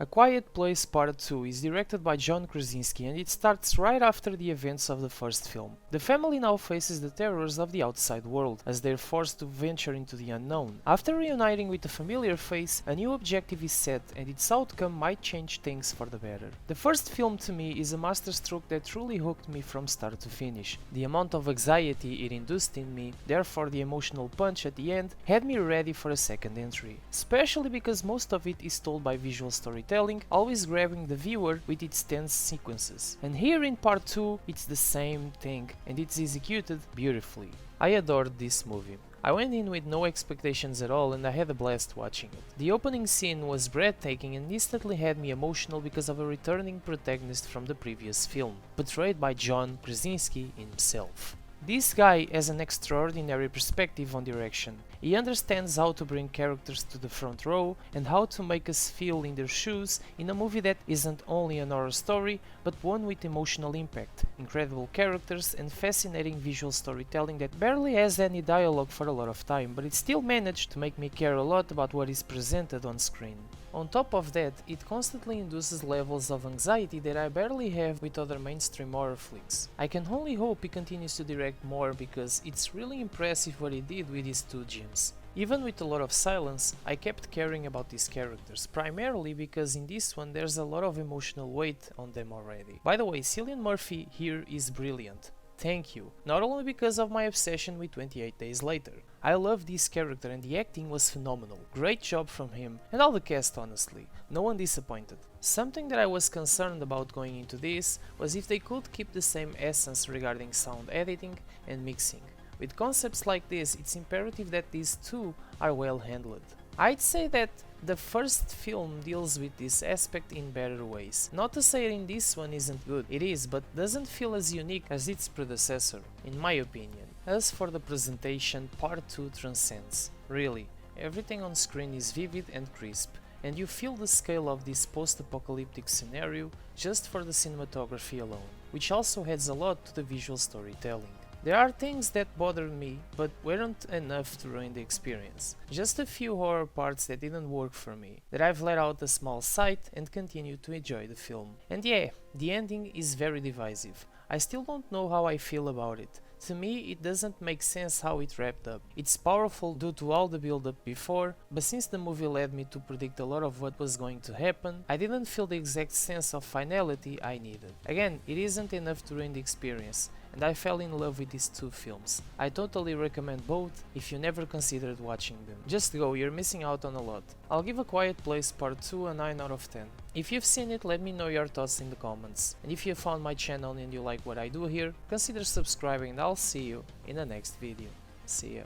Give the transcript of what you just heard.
A Quiet Place Part 2 is directed by John Krasinski and it starts right after the events of the first film. The family now faces the terrors of the outside world, as they're forced to venture into the unknown. After reuniting with a familiar face, a new objective is set and its outcome might change things for the better. The first film to me is a masterstroke that truly hooked me from start to finish. The amount of anxiety it induced in me, therefore the emotional punch at the end, had me ready for a second entry. Especially because most of it is told by visual storytelling, always grabbing the viewer with its tense sequences. And here in part 2, it's the same thing, and it's executed beautifully. I adored this movie. I went in with no expectations at all and I had a blast watching it. The opening scene was breathtaking and instantly had me emotional because of a returning protagonist from the previous film, portrayed by John Krasinski himself. This guy has an extraordinary perspective on direction. He understands how to bring characters to the front row and how to make us feel in their shoes in a movie that isn't only an horror story, but one with emotional impact, incredible characters and fascinating visual storytelling that barely has any dialogue for a lot of time, but it still managed to make me care a lot about what is presented on screen. On top of that, it constantly induces levels of anxiety that I barely have with other mainstream horror flicks. I can only hope he continues to direct more because it's really impressive what he did with his two gems. Even with a lot of silence, I kept caring about these characters, primarily because in this one there's a lot of emotional weight on them already. By the way, Cillian Murphy here is brilliant. Thank you, not only because of my obsession with 28 Days Later. I love this character and the acting was phenomenal. Great job from him and all the cast honestly, no one disappointed. Something that I was concerned about going into this was if they could keep the same essence regarding sound editing and mixing. With concepts like this, it's imperative that these two are well handled. I'd say that the first film deals with this aspect in better ways. Not to say in this one isn't good, it is, but doesn't feel as unique as its predecessor, in my opinion. As for the presentation, part 2 transcends. Really, everything on screen is vivid and crisp, and you feel the scale of this post-apocalyptic scenario just for the cinematography alone, which also adds a lot to the visual storytelling. There are things that bothered me, but weren't enough to ruin the experience. Just a few horror parts that didn't work for me, that I've let out a small sight and continue to enjoy the film. And yeah, the ending is very divisive. I still don't know how I feel about it. To me, it doesn't make sense how it wrapped up. It's powerful due to all the build-up before, but since the movie led me to predict a lot of what was going to happen, I didn't feel the exact sense of finality I needed. Again, it isn't enough to ruin the experience, and I fell in love with these two films. I totally recommend both if you never considered watching them. Just go, you're missing out on a lot. I'll give A Quiet Place Part 2 a 9 out of 10. If you've seen it, let me know your thoughts in the comments. And if you found my channel and you like what I do here, consider subscribing and I'll see you in the next video. See ya.